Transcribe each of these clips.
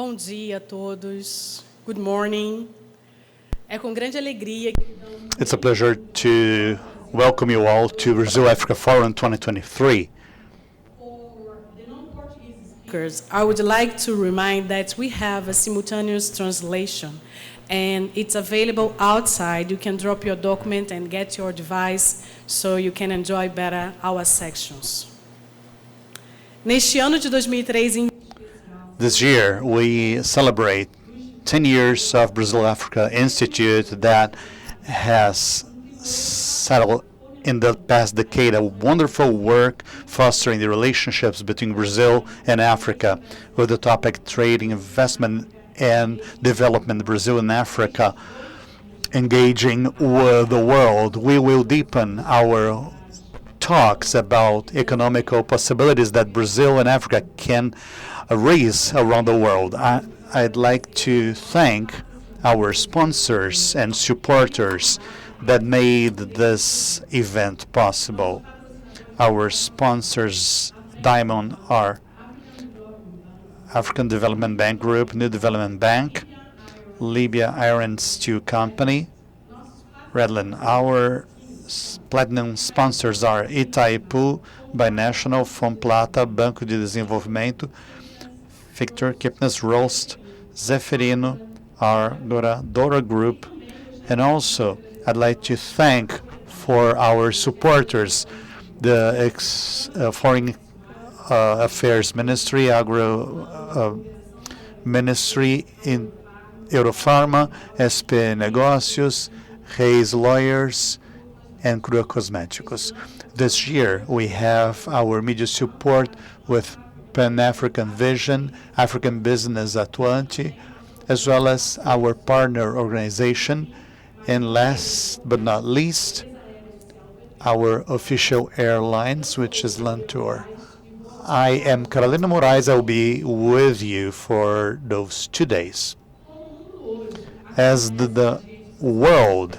Bom dia a todos. Good morning. É com grande alegria. It's a pleasure to welcome you all to Brazil-Africa Forum 2023. I would like to remind that we have a simultaneous translation and it's available outside. You can drop your document and get your device so you can enjoy better our sections. Neste ano de 2003, This year, we celebrate 10 years of Brazil-Africa Institute that has settled in the past decade a wonderful work fostering the relationships between Brazil and Africa with the topic trading, investment, and development. Brazil and Africa engaging with the world. We will deepen our talks about economical possibilities that Brazil and Africa can raise around the world. I'd like to thank our sponsors and supporters that made this event possible. Our sponsors, Diamond, are African Development Bank Group, New Development Bank, Libya Iron Steel Company, Redland. Our platinum sponsors are Itaipu, Binational, Fomplata, Banco de Desenvolvimento, Victor, Kipnis, Rost, Zeferino, Agora, Dora Group, and also I'd like to thank for our supporters, the Foreign Affairs Ministry, Agro Ministry, in Europharma, SP Negócios, Reis Lawyers, and Crua Cosméticos. This year, we have our media support with Pan-African Vision, African Business Atuante, as well as our partner organization, and last but not least, our official airlines, which is Lantour. I am Carolina Moraes. I will be with you for those 2 days. As the world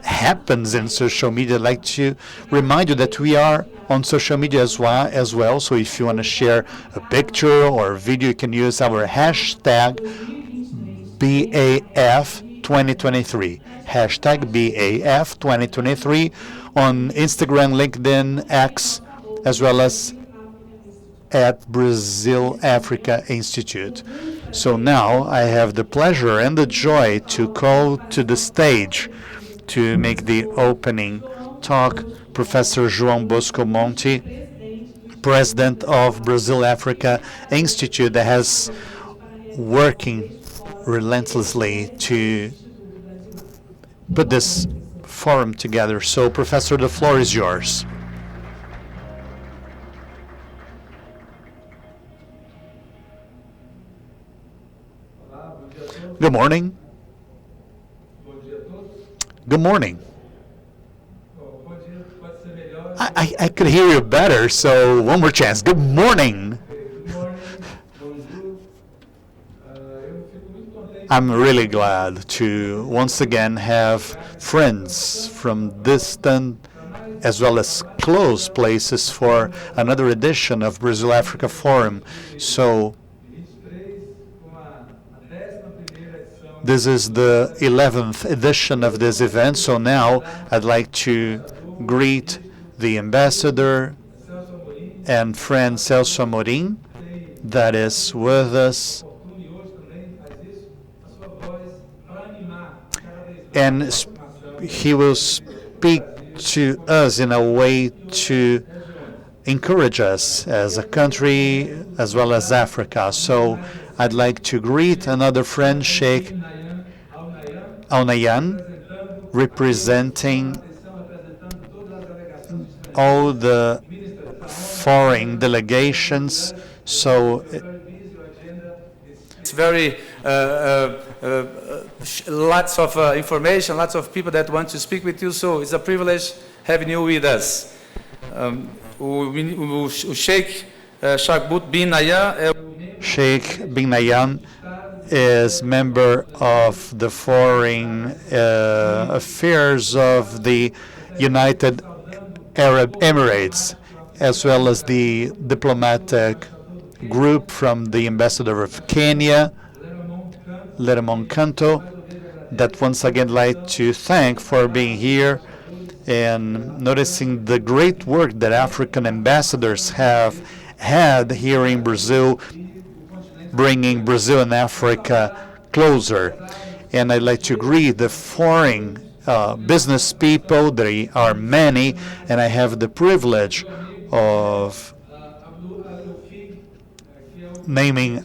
happens in social media, I'd like to remind you that we are on social media as well. So if you want to share a picture or a video, you can use our hashtag BAF2023. Hashtag BAF2023 on Instagram, LinkedIn, X, as well as at Brazil Africa Institute. So now I have the pleasure and the joy to call to the stage to make the opening talk Professor João Bosco Monte, President of Brazil Africa Institute, that has working relentlessly to put this forum together. So, Professor, the floor is yours. Good morning. Good morning. I could hear you better, so one more chance. Good morning. I'm really glad to once again have friends from distant as well as close places for another edition of Brazil Africa Forum. So this is the 11th edition of this event. So now I'd like to greet the ambassador and friend Celso Amorim that is with us. And he will speak to us in a way to encourage us as a country as well as Africa. So I'd like to greet another friend, Sheikh Al Nahyan, representing all the foreign delegations. So it's very lots of information, lots of people that want to speak with you, so it's a privilege having you with us. O Sheikh Shagbut bin Nahyan. Sheikh bin Nahyan is member of the Foreign Affairs of the United Arab Emirates, as well as the diplomatic group from the ambassador of Kenya, Lermon Canto, that once again I'd like to thank for being here and noticing the great work that African ambassadors have had here in Brazil, bringing Brazil and Africa closer. And I'd like to greet the foreign business people. There are many, and I have the privilege of naming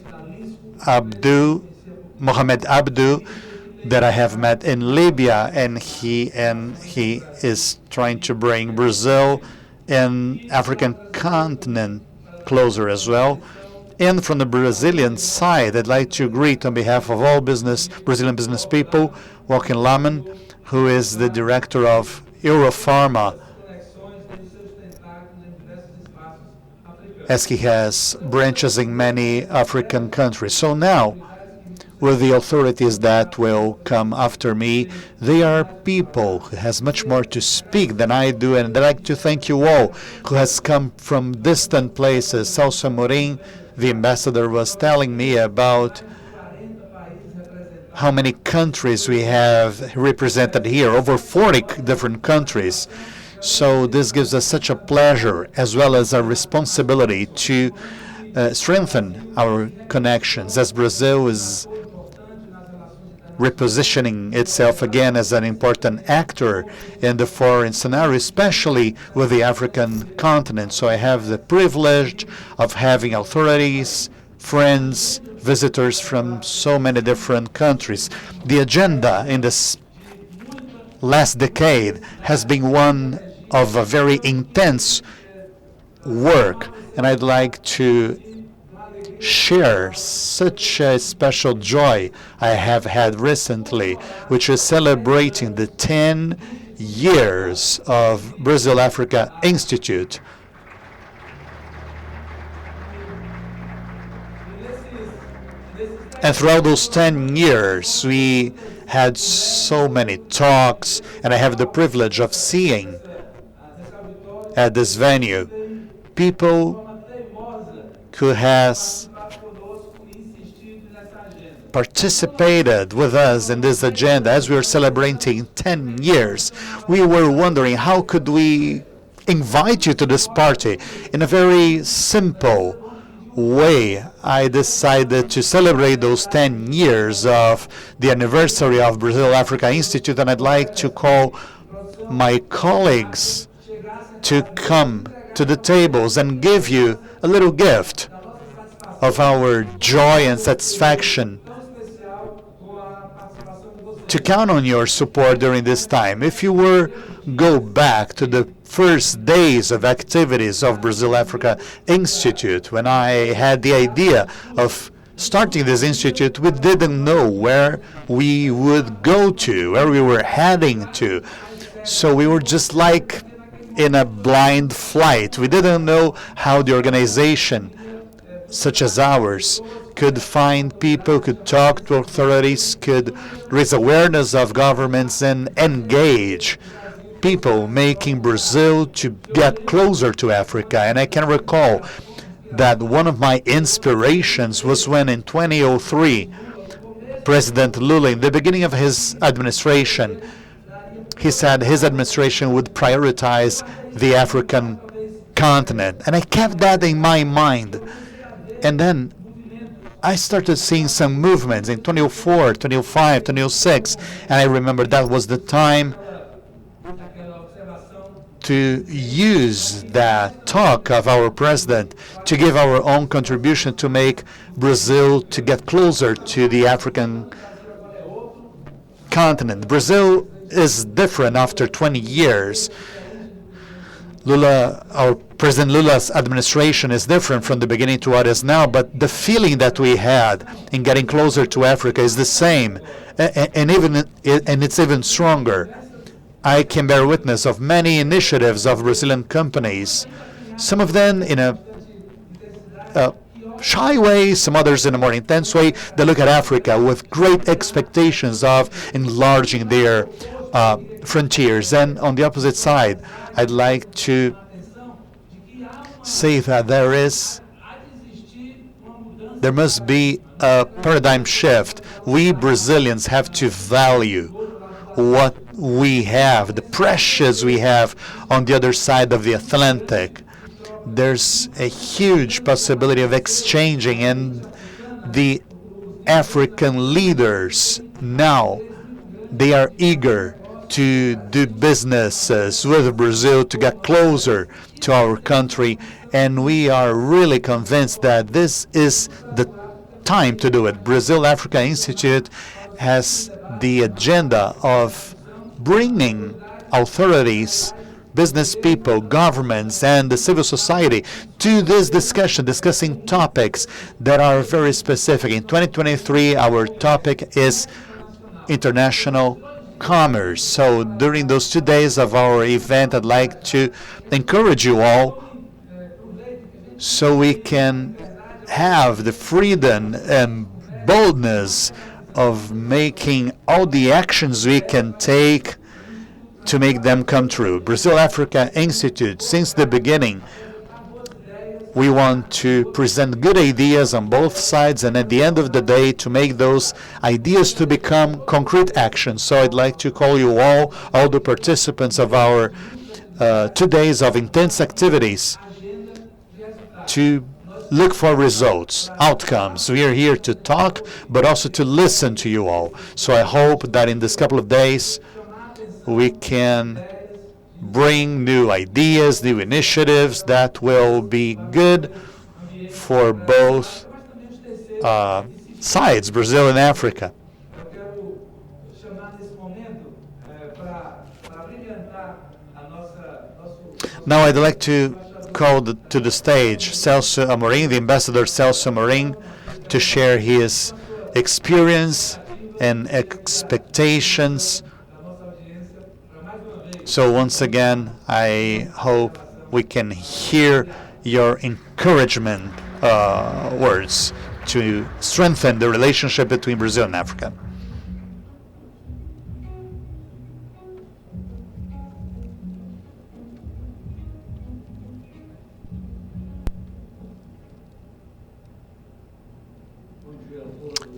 Mohamed Abdu, that I have met in Libya, and he is trying to bring Brazil and African continent closer as well. And from the Brazilian side, I'd like to greet on behalf of all Brazilian business people, Joaquin Laman, who is the director of Europharma, as he has branches in many African countries. So now, with the authorities that will come after me, they are people who has much more to speak than I do, and I'd like to thank you all who has come from distant places. Celso Amorim, the ambassador, was telling me about how many countries we have represented here, over 40 different countries. So this gives us such a pleasure as well as a responsibility to strengthen our connections, as Brazil is repositioning itself again as an important actor in the foreign scenario, especially with the African continent. So I have the privilege of having authorities, friends, visitors from so many different countries. The agenda in this last decade has been one of a very intense work, and I'd like to share such a special joy I have had recently, which is celebrating the 10 years of Brazil-Africa Institute. And throughout those 10 years, we had so many talks, and I have the privilege of seeing at this venue people who has participated with us in this agenda as we were celebrating 10 years. We were wondering how could we invite you to this party. In a very simple way, I decided to celebrate those 10 years of the anniversary of Brazil-Africa Institute, and I'd like to call my colleagues to come to the tables and give you a little gift of our joy and satisfaction to count on your support during this time. If you go back to the first days of activities of Brazil-Africa Institute, when I had the idea of starting this institute, we didn't know where we would go to, where we were heading to. So we were just like in a blind flight. We didn't know how the organization, such as ours, could find people, could talk to authorities, could raise awareness of governments and engage people, making Brazil to get closer to Africa. And I can recall that one of my inspirations was when in 2003, President Lula, in the beginning of his administration, he said his administration would prioritize the African continent. And I kept that in my mind. And then I started seeing some movements in 2004, 2005, 2006, and I remember that was the time to use that talk of our president to give our own contribution to make Brazil to get closer to the African continent. Brazil is different after 20 years. Our President Lula's administration is different from the beginning to what is now, but the feeling that we had in getting closer to Africa is the same, and it's even stronger. I can bear witness of many initiatives of Brazilian companies, some of them in a shy way, some others in a more intense way. They look at Africa with great expectations of enlarging their frontiers. And on the opposite side, I'd like to say that there is There must be a paradigm shift. We Brazilians have to value what we have, the precious we have on the other side of the Atlantic. There's a huge possibility of exchanging, and the African leaders now, they are eager to do businesses with Brazil, to get closer to our country, and we are really convinced that this is the time to do it. Brazil Africa Institute has the agenda of bringing authorities, business people, governments, and the civil society to this discussion, discussing topics that are very specific. In 2023, our topic is international commerce. So during those 2 days of our event, I'd like to encourage you all so we can have the freedom and boldness of making all the actions we can take to make them come true. Brazil Africa Institute, since the beginning, we want to present good ideas on both sides, and at the end of the day, to make those ideas to become concrete actions. So I'd like to call you all the participants of our 2 days of intense activities, to look for results, outcomes. We are here to talk, but also to listen to you all. So I hope that in this couple of days, we can bring new ideas, new initiatives that will be good for both sides, Brazil and Africa. Now I'd like to call to the stage Celso Amorim, the Ambassador Celso Amorim, to share his experience and expectations. So once again, I hope we can hear your encouragement words to strengthen the relationship between Brazil and Africa.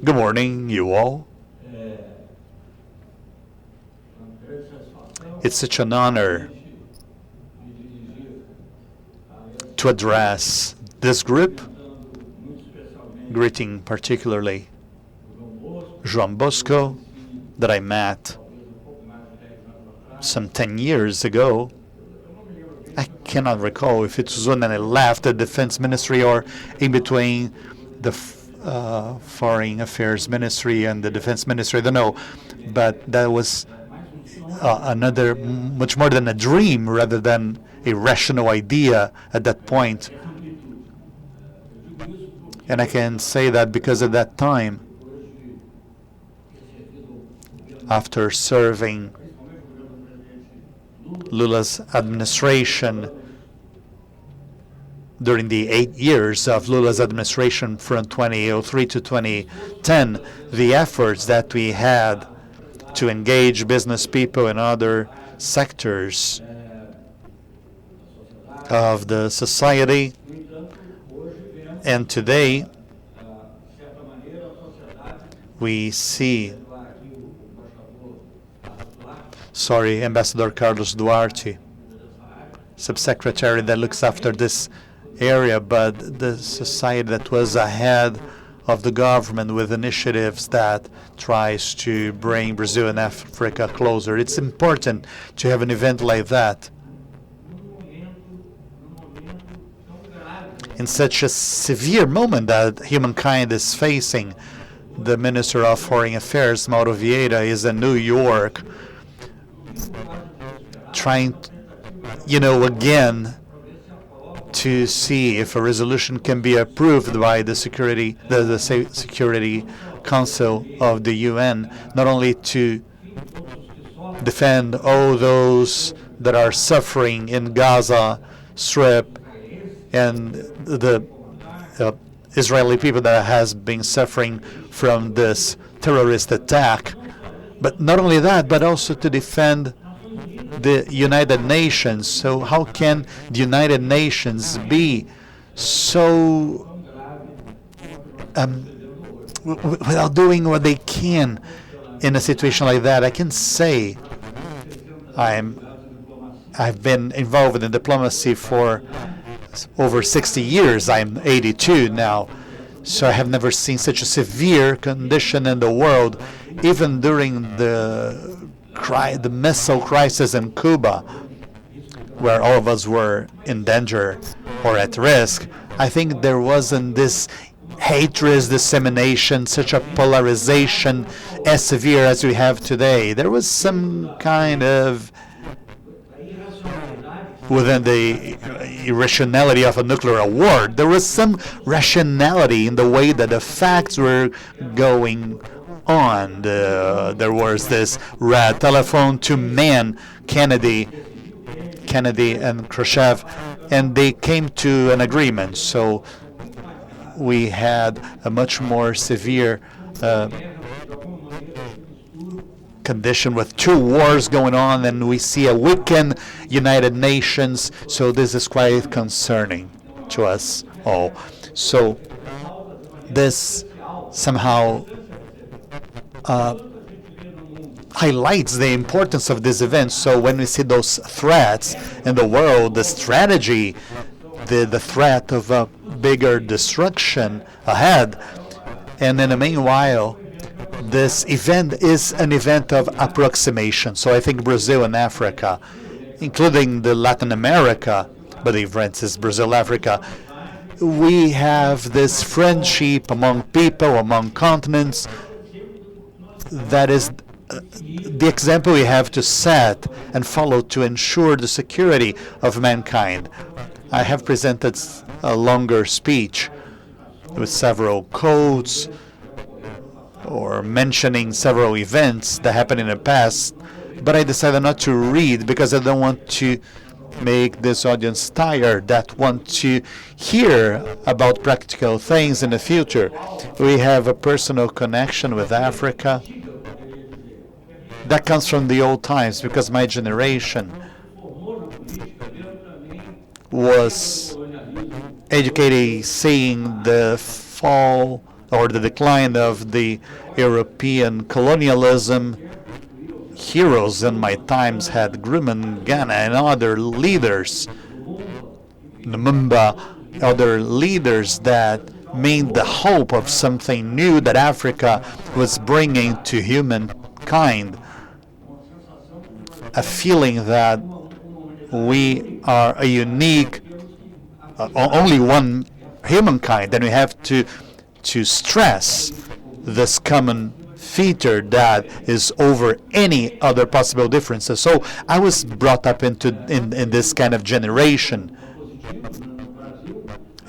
Good morning, you all. It's such an honor to address this group, greeting particularly João Bosco, that I met some 10 years ago. I cannot recall if it was when I left the Defense Ministry or in between the Foreign Affairs Ministry and the Defense Ministry. I don't know, but that was another, much more than a dream rather than a rational idea at that point. And I can say that because at that time, after serving Lula's administration, during the 8 years of Lula's administration from 2003 to 2010, the efforts that we had to engage business people in other sectors of the society. And today, we see, Ambassador Carlos Duarte, subsecretary that looks after this area, but the society that was ahead of the government with initiatives that tries to bring Brazil and Africa closer. It's important to have an event like that in such a severe moment that humankind is facing. The Minister of Foreign Affairs, Mauro Vieira, is in New York trying, again, to see if a resolution can be approved by the Security Council of the UN, not only to defend all those that are suffering in Gaza Strip and the Israeli people that has been suffering from this terrorist attack, but not only that, but also to defend the United Nations. So how can the United Nations be so without doing what they can in a situation like that. I can say I've been involved in diplomacy for over 60 years. I'm 82 now, so I have never seen such a severe condition in the world, even during the missile crisis in Cuba, where all of us were in danger or at risk. I think there wasn't this hatred, dissemination, such a polarization as severe as we have today. There was some kind of, within the irrationality of a nuclear war, there was some rationality in the way that the facts were going on. There was this red telephone to man, Kennedy and Khrushchev, and they came to an agreement. So we had a much more severe condition with two wars going on, and we see a weakened United Nations. So this is quite concerning to us all. So this somehow highlights the importance of this event. So when we see those threats in the world, the strategy, the threat of a bigger destruction ahead, and in the meanwhile, this event is an event of approximation. So I think Brazil and Africa, including the Latin America, but the event is Brazil, Africa, we have this friendship among people, among continents. That is the example we have to set and follow to ensure the security of mankind. I have presented a longer speech with several quotes or mentioning several events that happened in the past, but I decided not to read because I don't want to make this audience tired that want to hear about practical things in the future. We have a personal connection with Africa that comes from the old times, because my generation was educated seeing the fall or the decline of the European colonialism. Heroes in my times had Grumman, Ghana, and other leaders, Lumumba, other leaders that made the hope of something new that Africa was bringing to humankind. A feeling that we are a unique, only one humankind, and we have to stress this common feature that is over any other possible differences. So I was brought up in this kind of generation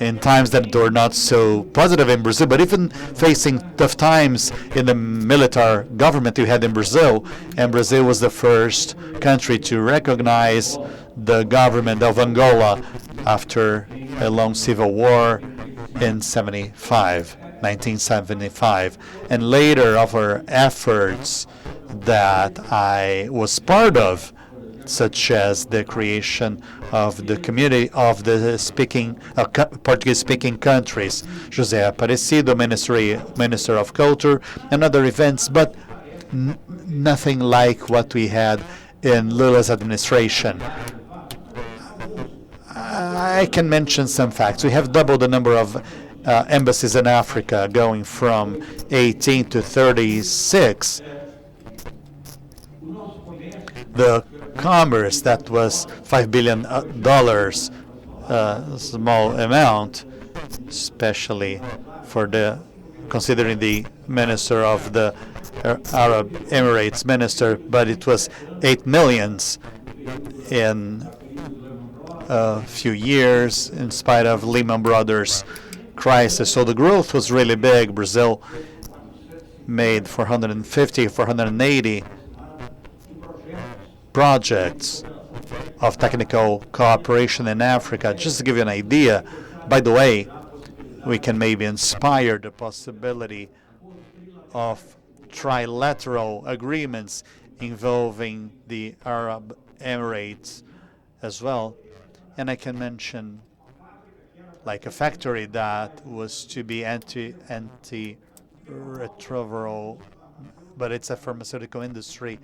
in times that were not so positive in Brazil, but even facing tough times in the military government we had in Brazil, and Brazil was the first country to recognize the government of Angola after a long civil war in 1975, and later of our efforts that I was part of, such as the creation of the community of the Portuguese-speaking countries, José Aparecido, Minister of Culture, and other events, but nothing like what we had in Lula's administration. I can mention some facts. We have doubled the number of embassies in Africa, going from 18 to 36. The commerce that was $5 billion, a small amount, especially for considering the minister of the Arab Emirates minister, but it was 8 million in a few years in spite of Lehman Brothers crisis. So the growth was really big. Brazil made 450, 480 projects of technical cooperation in Africa. Just to give you an idea, by the way, we can maybe inspire the possibility of trilateral agreements involving the Arab Emirates as well. And I can mention like a factory that was to be anti-retroviral, but it's a pharmaceutical industry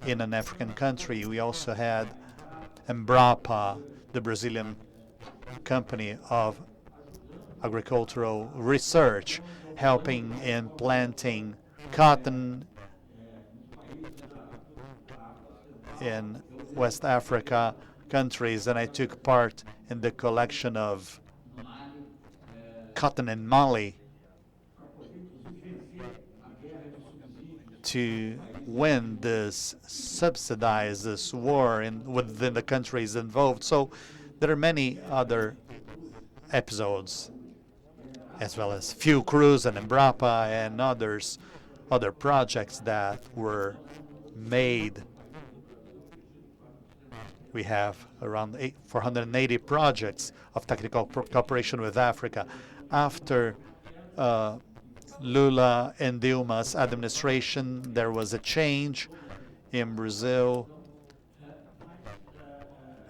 in an African country. We also had Embrapa, the Brazilian company of agricultural research, helping in planting cotton in West Africa countries, and I took part in the collection of cotton in Mali to win this subsidize this war within the countries involved. So there are many other episodes, as well as Fiocruz and Embrapa and other projects that were made. We have around 480 projects of technical cooperation with Africa. After Lula and Dilma's administration, there was a change in Brazil.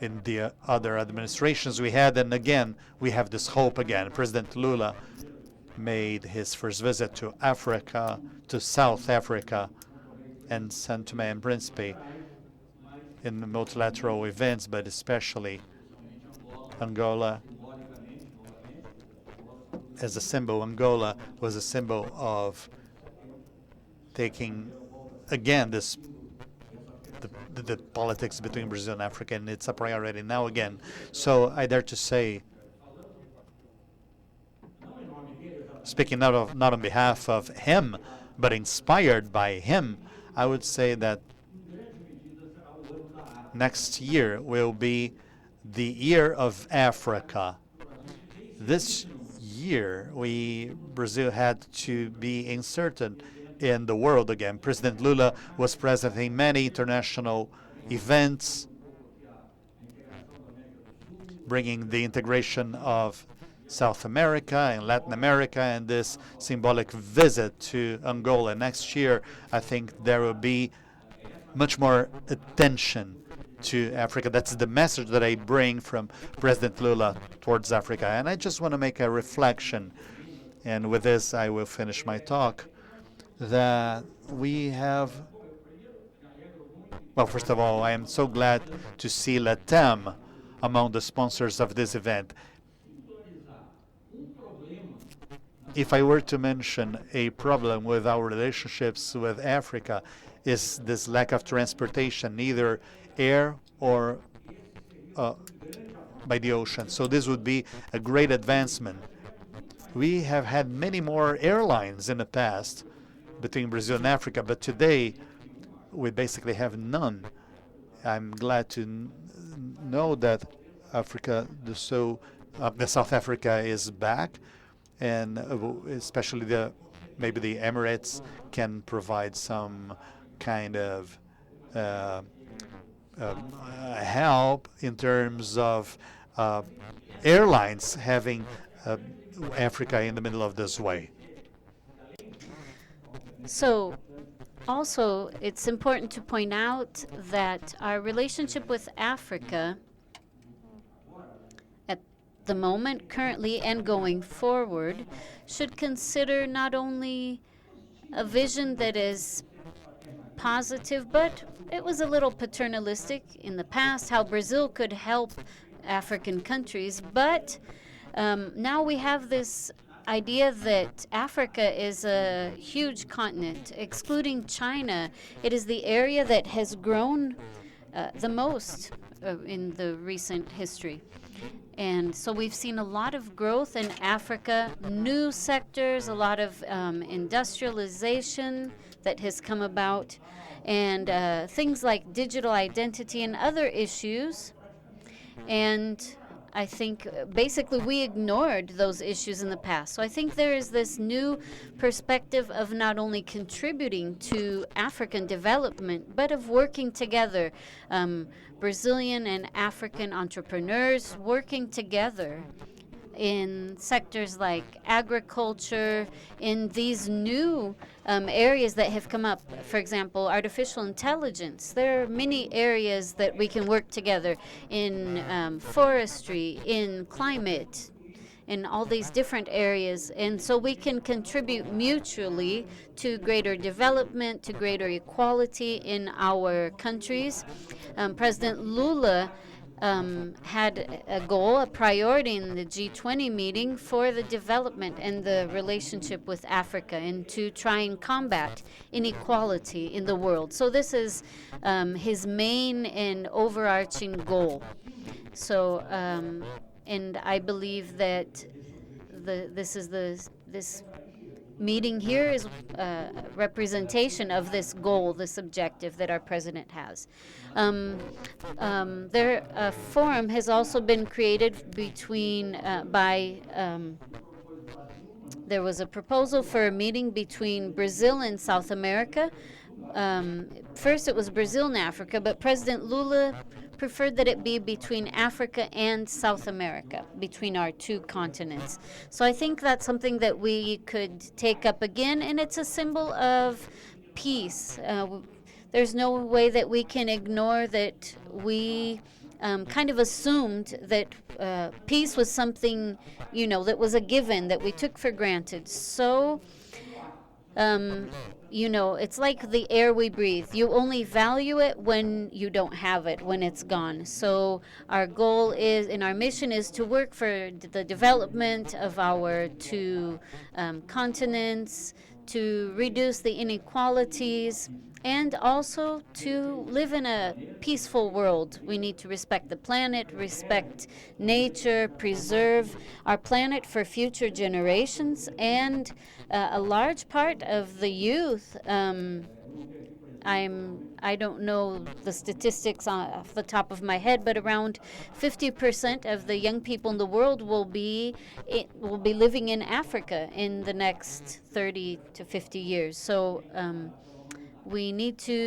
In the other administrations we had, and again, we have this hope again. President Lula made his first visit to Africa, to South Africa, and São Tomé and Príncipe in the multilateral events, but especially Angola as a symbol. Angola was a symbol of taking, again, this the politics between Brazil and Africa, and it's a priority now again. So I dare to say, speaking not on behalf of him, but inspired by him, I would say that next year will be the year of Africa. This year, Brazil had to be inserted in the world again. President Lula was present in many international events, bringing the integration of South America and Latin America, and this symbolic visit to Angola. Next year, I think there will be much more attention to Africa. That's the message that I bring from President Lula towards Africa. And I just want to make a reflection, and with this I will finish my talk, that we have, well, first of all, I am so glad to see LATAM among the sponsors of this event. If I were to mention a problem with our relationships with Africa, is this lack of transportation, either air or by the ocean. So this would be a great advancement. We have had many more airlines in the past between Brazil and Africa, but today we basically have none. I'm glad to know that the South Africa is back, and especially maybe the Emirates can provide some kind of help in terms of airlines having Africa in the middle of this way. So also, it's important to point out that our relationship with Africa at the moment, currently, and going forward should consider not only a vision that is positive, but it was a little paternalistic in the past, how Brazil could help African countries. But now we have this idea that Africa is a huge continent, excluding China. It is the area that has grown the most in the recent history. And so we've seen a lot of growth in Africa, new sectors, a lot of industrialization that has come about, and things like digital identity and other issues. And I think basically we ignored those issues in the past. So I think there is this new perspective of not only contributing to African development, but of working together. Brazilian and African entrepreneurs working together in sectors like agriculture, in these new areas that have come up. For example, artificial intelligence. There are many areas that we can work together in forestry, in climate, in all these different areas. And so we can contribute mutually to greater development, to greater equality in our countries. President Lula had a goal, a priority in the G20 meeting for the development and the relationship with Africa, and to try and combat inequality in the world. So this is his main and overarching goal. So, and I believe that this meeting here is a representation of this goal, this objective that our president has. A forum has also been created between there was a proposal for a meeting between Brazil and South America. First it was Brazil and Africa, but President Lula preferred that it be between Africa and South America, between our two continents. So I think that's something that we could take up again, and it's a symbol of peace. There's no way that we can ignore that we kind of assumed that peace was something, that was a given, that we took for granted. So it's like the air we breathe. You only value it when you don't have it, when it's gone. So our goal is, and our mission is, to work for the development of our two continents, to reduce the inequalities, and also to live in a peaceful world. We need to respect the planet, respect nature, preserve our planet for future generations, and a large part of the youth, I don't know the statistics off the top of my head, but around 50% of the young people in the world will be living in Africa in the next 30 to 50 years. So we need to